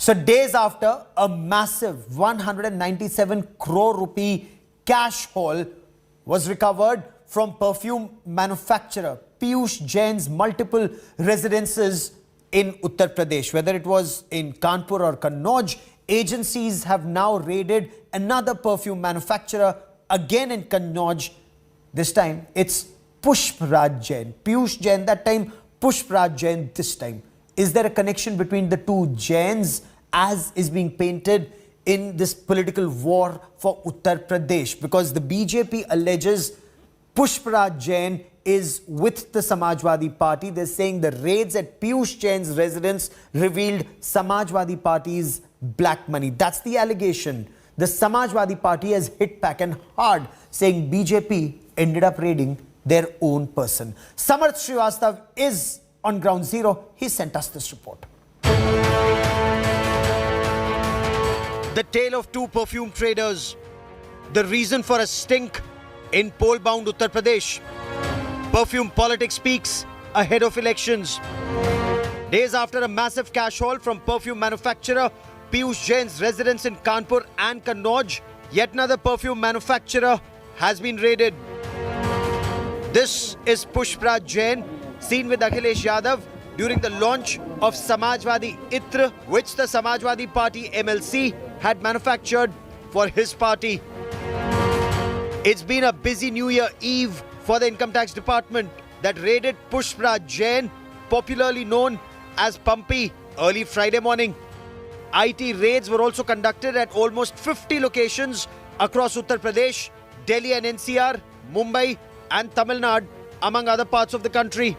So days after a massive 197 crore rupee cash haul was recovered from perfume manufacturer Piyush Jain's multiple residences in Uttar Pradesh, whether it was in Kanpur or Kannauj, agencies have now raided another perfume manufacturer again in Kannauj. This time it's Pushparaj Jain. Piyush Jain that time, Pushparaj Jain this time. Is there a connection between the two Jains as is being painted in this political war for Uttar Pradesh? Because the BJP alleges Pushparaj Jain is with the Samajwadi Party. They're saying the raids at Piyush Jain's residence revealed Samajwadi Party's black money. That's the allegation. The Samajwadi Party has hit back and hard, saying BJP ended up raiding their own person. Samarth Srivastav is on ground zero. He sent us this report. The tale of two perfume traders. The reason for a stink in poll-bound Uttar Pradesh. Perfume politics peaks ahead of elections. Days after a massive cash haul from perfume manufacturer Piyush Jain's residence in Kanpur and Kannauj, yet another perfume manufacturer has been raided. This is Pushparaj Jain, seen with Akhilesh Yadav during the launch of Samajwadi Itr, which the Samajwadi Party MLC had manufactured for his party. It's been a busy New Year Eve for the Income Tax Department that raided Pushparaj Jain, popularly known as Pumpy, early Friday morning. IT raids were also conducted at almost 50 locations across Uttar Pradesh, Delhi and NCR, Mumbai and Tamil Nadu, among other parts of the country.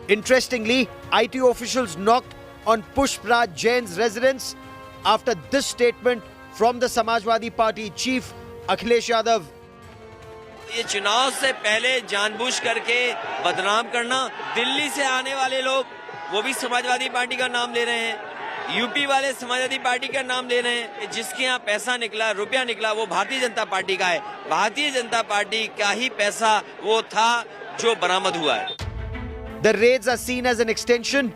Interestingly, IT officials knocked on Pushparaj Jain's residence after this statement from the Samajwadi Party chief Akhilesh Yadav. ये चुनाव से पहले जानबूझ करके बदनाम करना, दिल्ली से आने वाले लोग वो भी समाजवादी पार्टी का नाम ले रहे हैं, यूपी वाले समाजवादी पार्टी का नाम ले रहे हैं, जिसके यहाँ पैसा निकला, रुपया निकला, वो भारतीय जनता पार्टी का है। भारतीय जनता पार्टी का ही पैसा वो था जो बरामद हुआ है। The raids are seen as an extension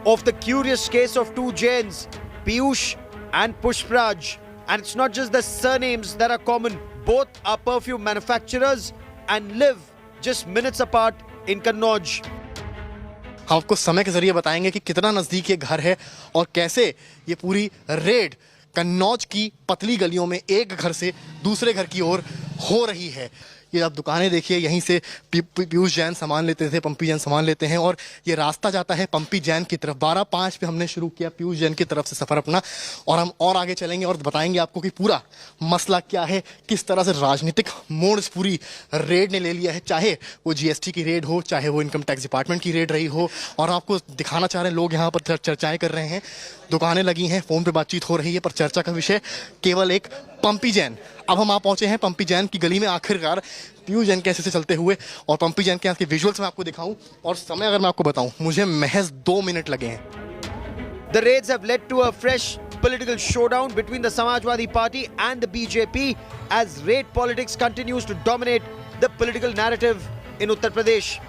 of the curious case of two Jains, Piyush and Pushparaj. And it's not just the surnames that are common. Both are perfume manufacturers and live just minutes apart in Kannauj. हम आपको समय के जरिए बताएंगे कि कितना नजदीक ये घर है और कैसे ये पूरी रेड कन्नौज की पतली गलियों में एक घर से दूसरे घर की ओर हो रही है। ये आप दुकानें देखिए, यहीं से पीयूष जैन सामान लेते थे, पंपी जैन सामान लेते हैं और ये रास्ता जाता है पंपी जैन की तरफ। 12:05 पे हमने शुरू किया पीयूष जैन की तरफ से सफ़र अपना और हम और आगे चलेंगे और बताएंगे आपको कि पूरा मसला क्या है, किस तरह से राजनीतिक मोड़ इस पूरी रेड ने ले लिया है, चाहे वो जीएसटी की रेड हो, चाहे वो इनकम टैक्स डिपार्टमेंट की रेड रही हो। और आपको दिखाना चाह रहे हैं, लोग यहाँ पर चर्चाएँ कर रहे हैं, दुकानें लगी हैं, फ़ोन पर बातचीत हो रही है, पर चर्चा का विषय केवल एक पंपी जैन। अब हम पहुंचे हैं पंपी जैन की गली में, आखिरकार पीयूष जैन कैसे से चलते हुए और पंपी जैन के यहाँ के विजुअल्स मैं आपको दिखाऊं और समय अगर मैं आपको बताऊं, मुझे महज 2 मिनट लगे हैं। The raids have led to a fresh political showdown between the Samajwadi Party and the BJP as raid politics continues to dominate the political narrative in Uttar Pradesh.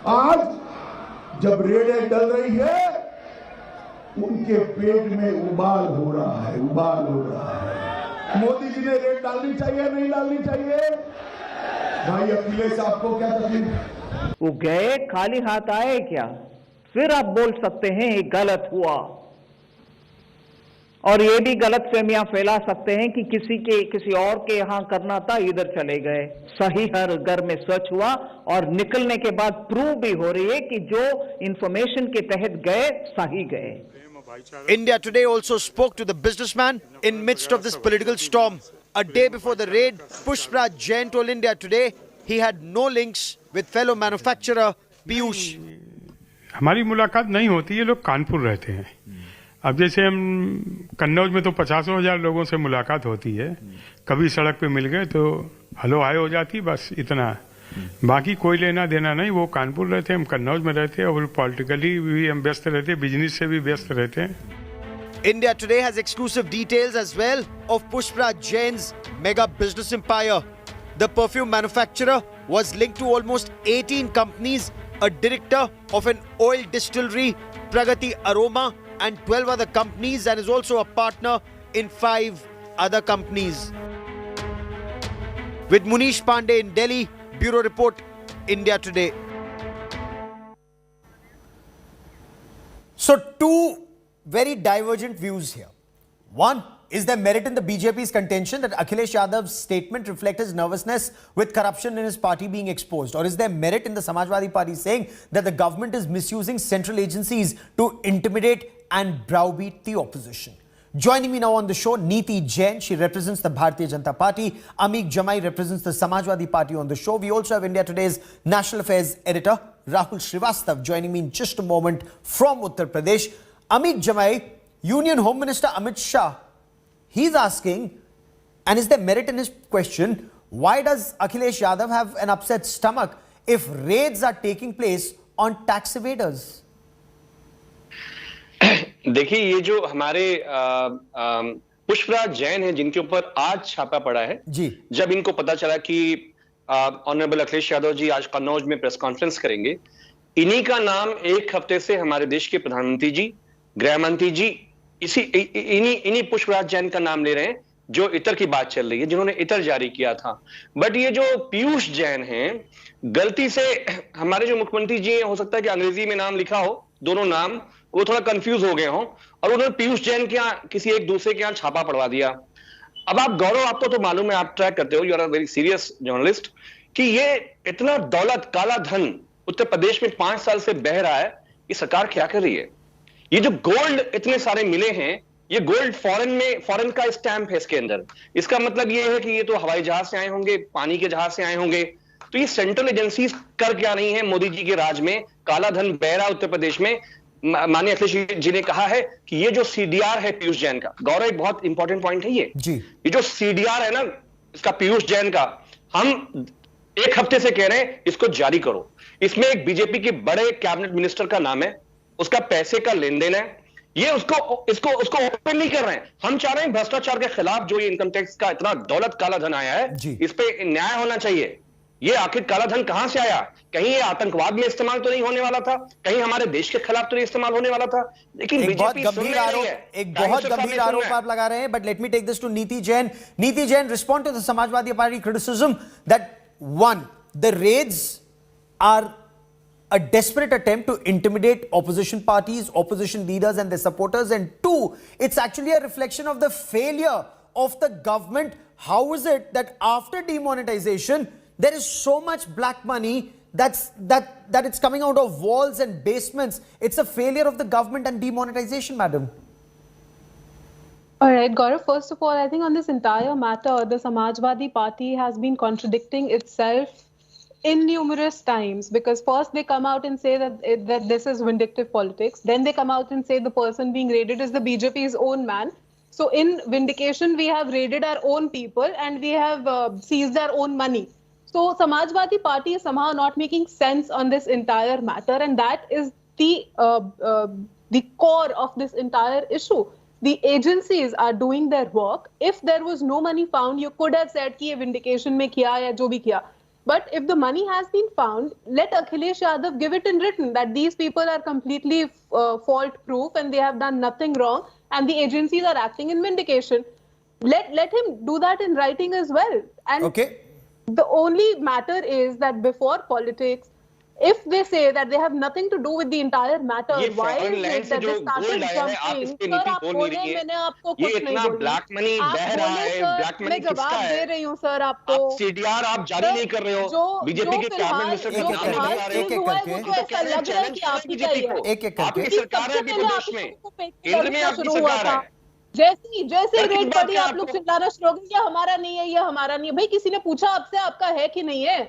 आज जब रेडें चल रही है, उनके पेट में उबाल हो रहा है, उबाल हो रहा है। मोदी जी ने रेट डालनी चाहिए, नहीं डालनी चाहिए? भाई अखिलेश, आपको क्या तकलीफ? वो गए खाली हाथ आए क्या? फिर आप बोल सकते हैं ये गलत हुआ, और ये भी गलत फहमियां फैला सकते हैं कि किसी और के यहाँ करना था, इधर चले गए। सही हर घर में स्वच्छ हुआ और निकलने के बाद प्रूव भी हो रही है कि जो इंफॉर्मेशन के तहत गए सही गए। India Today also spoke to the businessman in midst of this political storm. A day before the raid, Pushparaj Jain told India Today he had no links with fellow manufacturer Piyush. हमारी मुलाकात नहीं होती, ये लोग कानपुर रहते हैं। अब जैसे हम कन्नौज में तो 50,000 लोगों से मुलाकात होती है, कभी सड़क पे मिल गए तो हेलो हाय हो जाती, बस इतना। बाकी कोई लेना देना नहीं। वो कानपुर रहते हैं, हम कन्नौज में रहते हैं और पॉलिटिकली भी हम व्यस्त रहते हैं, बिजनेस से भी व्यस्त रहते हैं। India Today has exclusive details as well of Pushparaj Jain's mega business empire. The perfume manufacturer was linked to almost 18 companies, a director of an oil distillery, Pragati Aroma, and 12 other companies and is also a partner in 5 other companies. With Munish Pandey in Delhi, Bureau Report, India Today. So, two very divergent views here. One, is there merit in the BJP's contention that Akhilesh Yadav's statement reflects his nervousness with corruption in his party being exposed? Or is there merit in the Samajwadi Party saying that the government is misusing central agencies to intimidate and browbeat the opposition? Joining me now on the show, Jain, she represents the Bharatiya Janata Party. Amik Jamai represents the Samajwadi Party on the show. We also have India Today's National Affairs editor, Rahul Srivastav, joining me in just a moment from Uttar Pradesh. Amik Jamai, Union Home Minister Amit Shah, he's asking, and is there merit in his question, why does Akhilesh Yadav have an upset stomach if raids are taking place on tax evaders? देखिए, ये जो हमारे पुष्पराज जैन हैं, जिनके ऊपर आज छापा पड़ा है जी, जब इनको पता चला कि ऑनरेबल अखिलेश यादव जी आज कन्नौज में प्रेस कॉन्फ्रेंस करेंगे, इन्हीं का नाम एक हफ्ते से हमारे देश के प्रधानमंत्री जी, गृह मंत्री जी, इन्हीं पुष्पराज जैन का नाम ले रहे हैं, जो इतर की बात चल रही है, जिन्होंने इतर जारी किया था। बट ये जो पीयूष जैन हैं, गलती से हमारे जो मुख्यमंत्री जी हैं, हो सकता है कि अंग्रेजी में नाम लिखा हो, दोनों नाम वो थोड़ा कंफ्यूज हो गए हों और उन्होंने पीयूष जैन के यहाँ किसी एक दूसरे के यहाँ छापा पड़वा दिया। अब आप गौरव, आपको तो मालूम है, आप ट्रैक करते हो, you are a very serious journalist, कि ये इतना दौलत, काला धन उत्तर प्रदेश में 5 साल से बह रहा है, ये सरकार क्या कर रही है? ये जो गोल्ड इतने सारे मिले हैं, ये गोल्ड फॉरेन का स्टैंप है इसके अंदर। इसका मतलब ये है कि ये तो हवाई जहाज से आए होंगे, पानी के जहाज से आए होंगे। तो ये सेंट्रल एजेंसीज कर क्या रही है मोदी जी के राज में? काला धन बह रहा उत्तर प्रदेश में। माननीय अखिलेश जी ने कहा है कि ये जो सीडीआर है पीयूष जैन का, गौरव एक बहुत इंपॉर्टेंट पॉइंट है ये जो सीडीआर है ना इसका, पीयूष जैन का, हम एक हफ्ते से कह रहे हैं इसको जारी करो। इसमें एक बीजेपी के बड़े कैबिनेट मिनिस्टर का नाम है, उसका पैसे का लेन देन है, ये उसको ओपन नहीं कर रहे हैं। हम चाह रहे हैं भ्रष्टाचार के खिलाफ जो ये इनकम टैक्स का इतना दौलत काला धन आया है, इस पे न्याय होना चाहिए। ये आखिर काला धन कहां से आया? कहीं ये आतंकवाद में इस्तेमाल तो नहीं होने वाला था, कहीं हमारे देश के खिलाफ तो नहीं इस्तेमाल होने वाला था। लेकिन एक बहुत गंभीर आरोप आप लगा रहे हैं। But let me take this to Niti Jain. Niti Jain, respond to the Samajwadi party criticism that one, the raids are a desperate attempt to intimidate opposition parties, opposition leaders and their supporters, and two, it's actually a reflection of the failure of the government. How is it that after demonetization there is so much black money that it's coming out of walls and basements? It's a failure of the government and demonetization, madam. All right, Gaurav, first of all, I think on this entire matter, the Samajwadi Party has been contradicting itself in numerous times, because first they come out and say that this is vindictive politics. Then they come out and say the person being raided is the BJP's own man. So in vindication, we have raided our own people and we have seized our own money. So Samajwadi Party is somehow not making sense on this entire matter, and that is the core of this entire issue. The agencies are doing their work. If there was no money found, you could have said कि ये vindication में किया या जो भी किया. But if the money has been found, let Akhilesh Yadav give it in written that these people are completely fault-proof and they have done nothing wrong, and the agencies are acting in vindication. Let him do that in writing as well. And okay. The only matter is that before politics, if they say that they have nothing to do with the entire matter, why is it that they started jumping? Sir, आप बोले, मैंने आपको कुछ नहीं बोला। Black money बह रहा है, ब्लैक मनी किसका है? मैं जवाब दे रही हूँ सर आपको। सीडीआर आप जारी नहीं कर रहे हो, बीजेपी के कैबिनेट मिनिस्टर का नाम नहीं बता रहे हो। वो तो ऐसा लग रहा है कि आपकी चाहिए। एक-एक करके। आपकी सरकार है अभी प्रदेश में, केंद्र में आपकी सरकार है। जैसे रेट बढ़ी आप लोग चिल्लाना शुरू हो गए, ये हमारा नहीं है, ये हमारा नहीं है। भाई किसी ने पूछा आपसे आपका है कि नहीं है?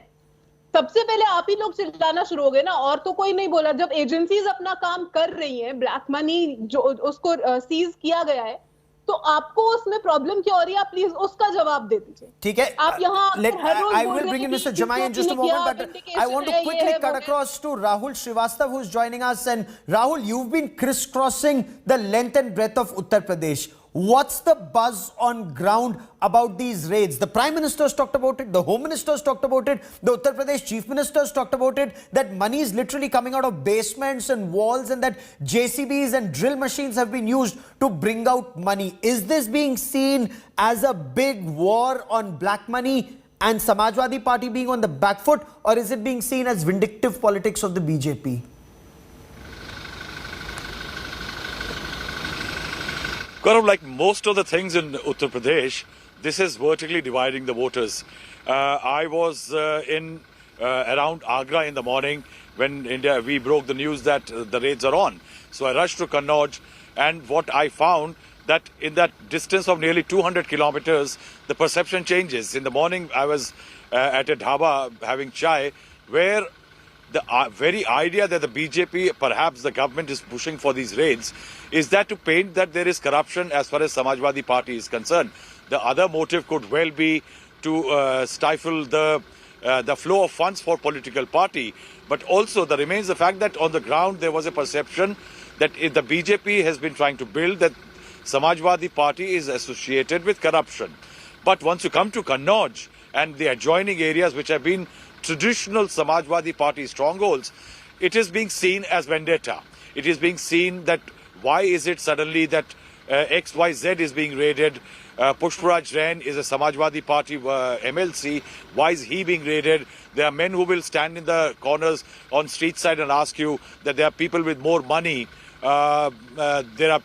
सबसे पहले आप ही लोग चिल्लाना शुरू हो गए ना, और तो कोई नहीं बोला। जब एजेंसीज अपना काम कर रही हैं, ब्लैक मनी जो उसको सीज किया गया है, तो आपको उसमें प्रॉब्लम क्या हो रही है? आप प्लीज उसका जवाब दे दीजिए। ठीक है, आप यहाँ हर रोज I will bring in Mr. Jamai in just a moment, but I want to quickly cut across to Rahul Srivastav, who's joining us. And Rahul, you've been crisscrossing the length and breadth of Uttar Pradesh. What's the buzz on ground about these raids? The Prime Minister's talked about it, the Home Minister's talked about it, the Uttar Pradesh Chief Minister's talked about it, that money is literally coming out of basements and walls and that JCBs and drill machines have been used to bring out money. Is this being seen as a big war on black money and Samajwadi Party being on the back foot, or is it being seen as vindictive politics of the BJP? Gaurav, like most of the things in Uttar Pradesh, this is vertically dividing the voters. I was around Agra in the morning when we broke the news that the raids are on. So I rushed to Kannauj, and what I found that in that distance of nearly 200 kilometers, the perception changes. In the morning, I was at a dhaba having chai, where the very idea that the BJP, perhaps the government, is pushing for these raids is that to paint that there is corruption as far as Samajwadi Party is concerned. The other motive could well be to stifle the flow of funds for political party. But also there remains the fact that on the ground there was a perception that the BJP has been trying to build that Samajwadi Party is associated with corruption. But once you come to Kannauj and the adjoining areas which have been traditional Samajwadi Party strongholds, it is being seen as vendetta. It is being seen that why is it suddenly that XYZ is being raided? Pushparaj Jain is a Samajwadi Party MLC. Why is he being raided? There are men who will stand in the corners on street side and ask you that there are people with more money. There are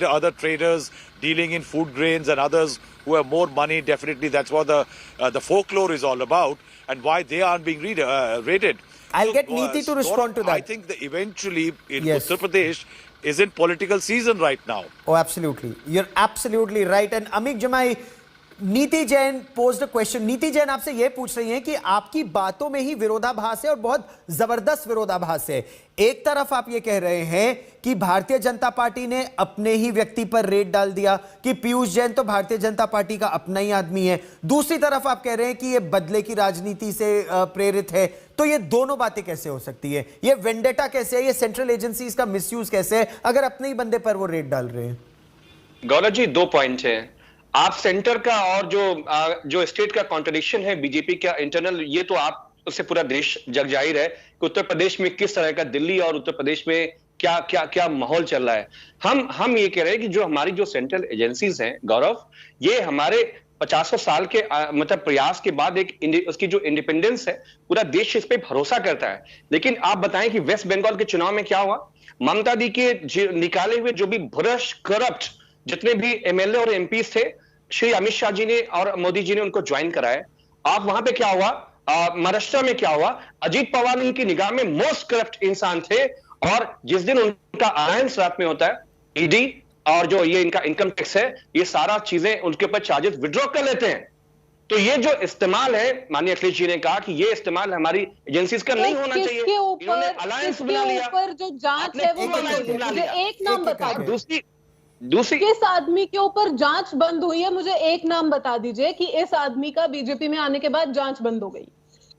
other traders dealing in food grains and others who have more money. Definitely that's what the folklore is all about, and why they aren't being raided. I'll get Neti to respond to that. I think that eventually in Uttar Pradesh is in political season right now. Oh, absolutely. You're absolutely right. And Amit Jamai, नीति Jain posed a question. नीति जैन आपसे ये पूछ रही हैं कि आपकी बातों में ही विरोधाभास है और बहुत जबरदस्त विरोधाभास है. एक तरफ आप ये कह रहे हैं कि भारतीय जनता पार्टी ने अपने ही व्यक्ति पर रेड डाल दिया कि पीयूष जैन तो भारतीय जनता पार्टी का अपना ही आदमी है. दूसरी तरफ आप कह रहे हैं कि ये बदले की राजनीति से प्रेरित है. तो ये दोनों बातें कैसे हो सकती है? ये वेंडेटा कैसे है? ये सेंट्रल एजेंसीज का मिसयूज कैसे है अगर अपने ही बंदे पर वो रेड डाल रहे हैं? गौरव जी, दो पॉइंट है. आप सेंटर का और जो स्टेट का कॉन्ट्रडिक्शन है बीजेपी का इंटरनल, ये तो आप उससे पूरा देश जग जाहिर है कि उत्तर प्रदेश में किस तरह का, दिल्ली और उत्तर प्रदेश में क्या क्या क्या माहौल चल रहा है. हम ये कह रहे हैं कि जो हमारी जो सेंट्रल एजेंसीज हैं गौरव, ये हमारे 50 साल के मतलब प्रयास के बाद उसकी जो इंडिपेंडेंस है, पूरा देश इस पे भरोसा करता है. लेकिन आप बताएं कि वेस्ट बंगाल के चुनाव में क्या हुआ? ममता दी के निकाले हुए जो भी भ्रष्ट करप्ट जितने भी एमएलए और एमपी थे, श्री अमित शाह जी ने और मोदी जी ने उनको ज्वाइन कराया. आप वहां पे क्या हुआ? महाराष्ट्र में क्या हुआ? अजीत पवार उनकी निगाह में मोस्ट करप्ट इंसान थे, और जिस दिन उनका अलायंस रात में होता है, ईडी और जो ये इनका इनकम टैक्स है, ये सारा चीजें उनके ऊपर चार्जेस विड्रॉ कर लेते हैं. तो ये जो इस्तेमाल है, माननीय अखिलेश जी ने कहा कि ये इस्तेमाल हमारी एजेंसीज का नहीं होना चाहिए. इन्होंने अलायंस बना लिया. जो जांच है वो मुझे एक नाम बता दो. दूसरी किस आदमी के ऊपर जांच बंद हुई है? मुझे एक नाम बता दीजिए कि इस आदमी का बीजेपी में आने के बाद जांच बंद हो गई.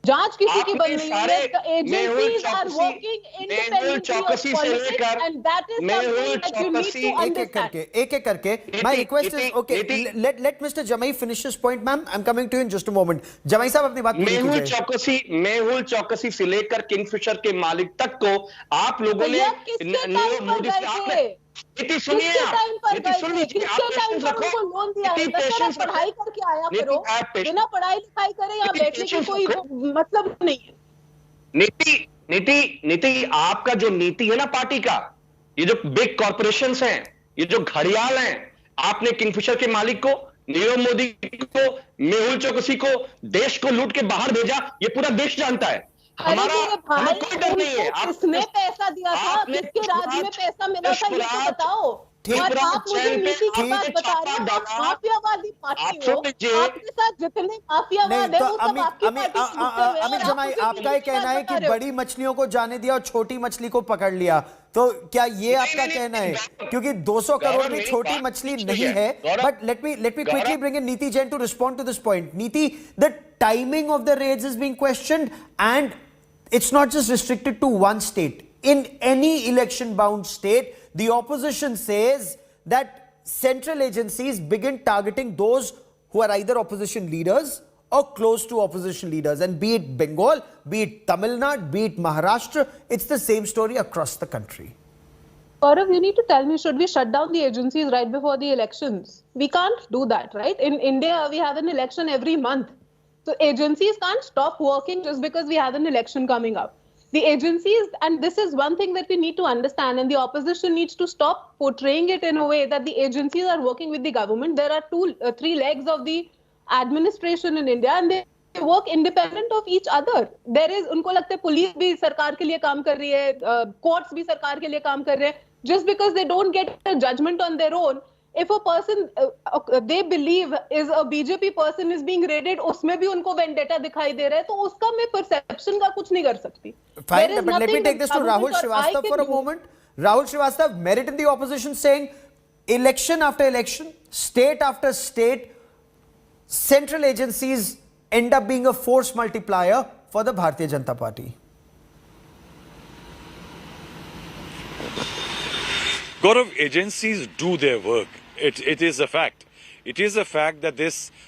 जांच किसी की बंद नहीं है. Agencies are working independently of politics and that is something that you need to understand. एक करके my request is, okay, let Mr. Jamai finish his point, ma'am. I'm coming to you in just a moment. Jamai साहब अपनी बात पूरी कीजिए. मेहुल चौकसी से लेकर किंगफिशर के मालिक तक को आप लोगों ने मोदी से नीति सुनिए. नीति सुन लीजिए. लोन दिया है, पढ़ाई करके आया करो. बिना पढ़ाई लिखाई करे यहाँ बैठने की कोई मतलब नहीं है. नीति आपका जो नीति है ना पार्टी का, ये जो बिग कॉर्पोरेशंस हैं, ये जो घड़ियाल हैं, आपने किंगफिशर के मालिक को, नीरव मोदी को, मेहुल चौकसी को देश को लूट के बाहर भेजा. ये पूरा देश जानता है. हमारा कोई डर नहीं है. किसने पैसा दिया था? किसके राज्य में पैसा मिला था? ये तो बताओ. और आप मुझे नीति की बात बता रहे हो. माफियावादी पार्टी हो. आपके साथ जितने माफियावाद है वो सब आपकी पार्टी से जुड़े हुए हैं. अमित जमाई, आपका ये कहना है कि बड़ी मछलियों को जाने दिया और छोटी मछली को पकड़ लिया, तो क्या ये आपका कहना है? क्योंकि 200 करोड़ में छोटी मछली नहीं है. But let me quickly bring in Niti Jain to respond to this point. Niti, the timing of the raids is being questioned, and it's not just restricted to one state. In any election bound state, the opposition says that central agencies begin targeting those who are either opposition leaders or close to opposition leaders. And be it Bengal, be it Tamil Nadu, be it Maharashtra, it's the same story across the country. Gaurav, you need to tell me, should we shut down the agencies right before the elections? We can't do that, right? In India, we have an election every month. So agencies can't stop working just because we have an election coming up. The agencies, and this is one thing that we need to understand, and the opposition needs to stop portraying it in a way that the agencies are working with the government. There are three legs of the administration in India, and they work independent of each other. There is, उनको लगता है police भी सरकार के लिए काम कर रही है, courts भी सरकार के लिए काम कर रहे हैं. Just because they don't get a judgment on their own, if a person they believe is a BJP person is being raided, उसमें भी उनको vendetta दिखाई दे रहा है, तो उसका मैं perception का कुछ नहीं कर सकती. Fine, but let me take this to Rahul Srivastava for a moment. Rahul Srivastava, merit in the opposition saying election after election, state after state, central agencies end up being a force multiplier for the Bharatiya Janata Party. Gaurav, agencies do their work. It is a fact. It is a fact that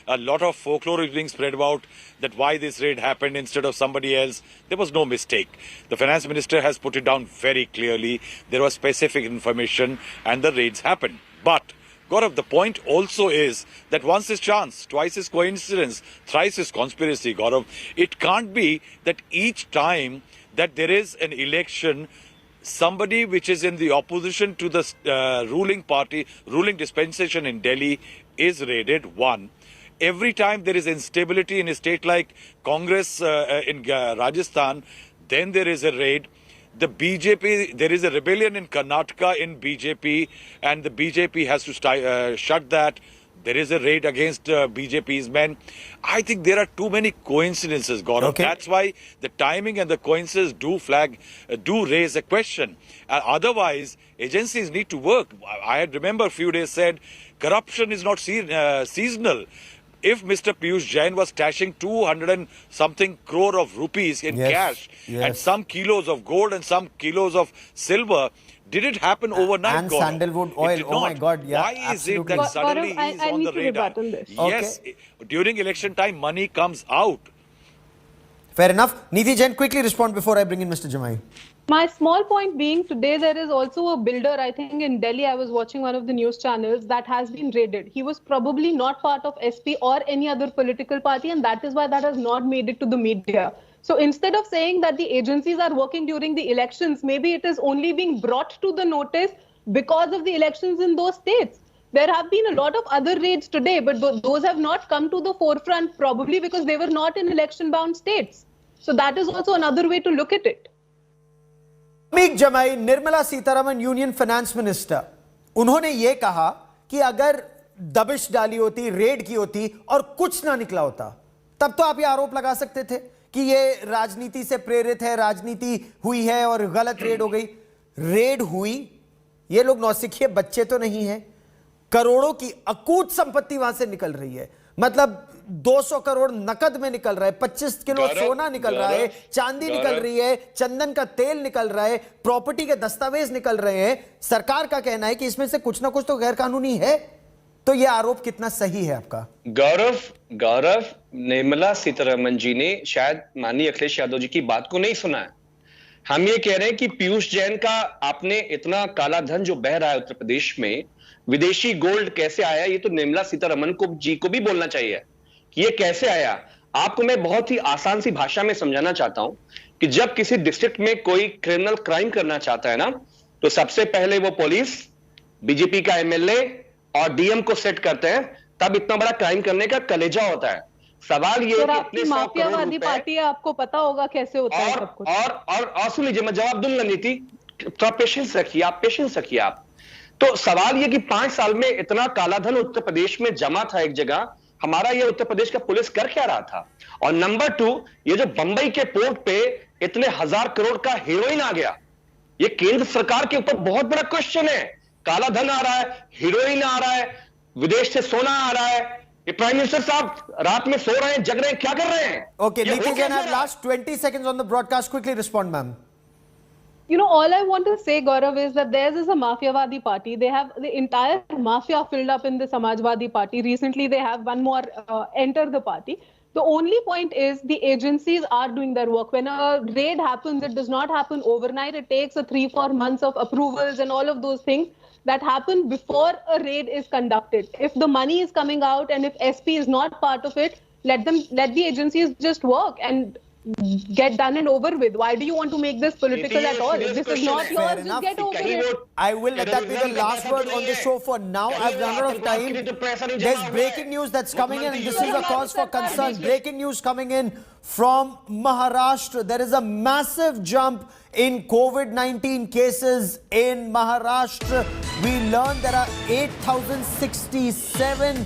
a lot of folklore is being spread about that why this raid happened instead of somebody else. There was no mistake. The finance minister has put it down very clearly. There was specific information and the raids happened. But Gaurav, the point also is that once is chance, twice is coincidence, thrice is conspiracy, Gaurav. It can't be that each time that there is an election, somebody which is in the opposition to the ruling party, ruling dispensation in Delhi is raided, one. Every time there is instability in a state like Congress in Rajasthan, then there is a raid. The BJP, there is a rebellion in Karnataka in BJP and the BJP has to shut that. There is a raid against BJP's men. I think there are too many coincidences, Gaurav. Okay. That's why the timing and the coincidences do raise a question. Otherwise, agencies need to work. I remember a few days said, corruption is not seasonal. If Mr. Piyush Jain was stashing 200 and something crore of rupees in cash and some kilos of gold and some kilos of silver, did it happen overnight? And sandalwood oil. Oh my God. Yeah, why is it that suddenly he's on the radar? Yes, during election time, money comes out. Fair enough. Nidhi Jain, quickly respond before I bring in Mr. Jamai. My small point being, today there is also a builder, I think in Delhi, I was watching one of the news channels, that has been raided. He was probably not part of SP or any other political party, and that is why that has not made it to the media. So instead of saying that the agencies are working during the elections, maybe it is only being brought to the notice because of the elections in those states. There have been a lot of other raids today, but those have not come to the forefront, probably because they were not in election-bound states. So that is also another way to look at it. Amit जमाई, Nirmala Sitharaman union finance minister, उन्होंने ये कहा कि अगर दबिश डाली होती, red की होती और कुछ ना निकला होता, तब तो आप ये आरोप लगा सकते थे कि ये राजनीति से प्रेरित है, राजनीति हुई है और गलत रेड हो गई. रेड हुई, ये लोग नौसिखिए बच्चे तो नहीं है. करोड़ों की अकूत संपत्ति वहां से निकल रही है. मतलब 200 करोड़ नकद में निकल रहा है, 25 किलो सोना निकल रहा है, चांदी निकल रही है, चंदन का तेल निकल रहा है, प्रॉपर्टी के दस्तावेज निकल रहे हैं. सरकार का कहना है कि इसमें से कुछ ना कुछ तो गैर कानूनी है. तो यह आरोप कितना सही है आपका? गौरव, निर्मला सीतारमण जी ने शायद माननीय अखिलेश यादव जी की बात को नहीं सुना है. हम ये कह रहे हैं कि पीयूष जैन का आपने इतना काला धन जो बह रहा है उत्तर प्रदेश में, विदेशी गोल्ड कैसे आया, ये तो निर्मला सीतारमण जी को भी बोलना चाहिए कि ये कैसे आया. आपको मैं बहुत ही आसान सी भाषा में समझाना चाहता हूं कि जब किसी डिस्ट्रिक्ट में कोई क्रिमिनल क्राइम करना चाहता है ना, तो सबसे पहले वो पुलिस, बीजेपी का एमएलए और डीएम को सेट करते हैं. तब इतना बड़ा क्राइम करने का कलेजा होता है. सवाल ये है कि माफियावादी पार्टी है, आपको पता होगा कैसे होता है सब कुछ. और सुन लीजिए, मैं जवाब दूंगा. नीति, थोड़ा पेशेंस रखिए आप. तो सवाल ये कि 5 साल में इतना काला धन उत्तर प्रदेश में जमा था एक जगह, हमारा ये उत्तर प्रदेश का पुलिस कर क्या रहा था. और नंबर 2, ये जो बंबई के पोर्ट पे इतने 1000 करोड़ का हेरोइन आ गया, ये केंद्र सरकार के ऊपर बहुत बड़ा क्वेश्चन है. काला धन आ रहा है, हेरोइन आ रहा है, विदेश से सोना आ रहा है. ये प्राइम मिनिस्टर साहब रात में सो रहे हैं, जग रहे हैं, क्या कर रहे हैं? ओके, नीति Jain, last 20 seconds on the broadcast. Quickly respond, ma'am. all I want to say, Gaurav, is that theirs is a Mafiawadi party. They have the entire mafia filled up in the Samajwadi Party. Recently, they have one more enter the party. The only point is the agencies are doing their work. When a raid happens, it does not happen overnight. It takes 3-4 months of approvals and all of those things that happen before a raid is conducted. If the money is coming out and if SP is not part of it, let the agencies just work and get done and over with. Why do you want to make this political at all? If this is not yours, just get over it. I will let that be the last word on the show for now. I've run out of time. There's breaking news that's coming in, and this is a cause for concern. Breaking news coming in from Maharashtra. There is a massive jump in COVID-19 cases in Maharashtra. We learned there are 8,067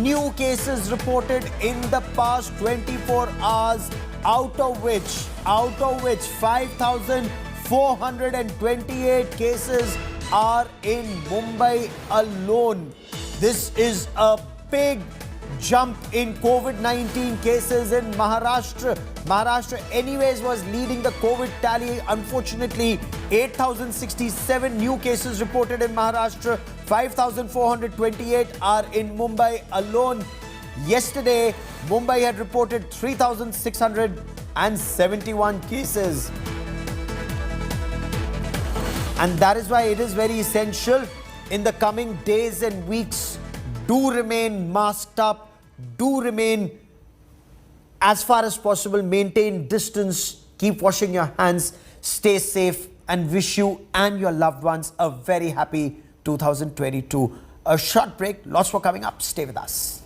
new cases reported in the past 24 hours. Out of which 5,428 cases are in Mumbai alone. This is a big jump in COVID-19 cases in Maharashtra. Maharashtra anyways was leading the COVID tally. Unfortunately, 8,067 new cases reported in Maharashtra. 5,428 are in Mumbai alone. Yesterday, Mumbai had reported 3,671 cases. And that is why it is very essential in the coming days and weeks, do remain masked up, do remain as far as possible, maintain distance, keep washing your hands, stay safe, and wish you and your loved ones a very happy 2022. A short break, lots more coming up. Stay with us.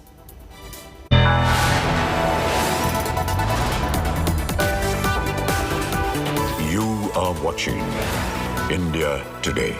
You are watching India Today.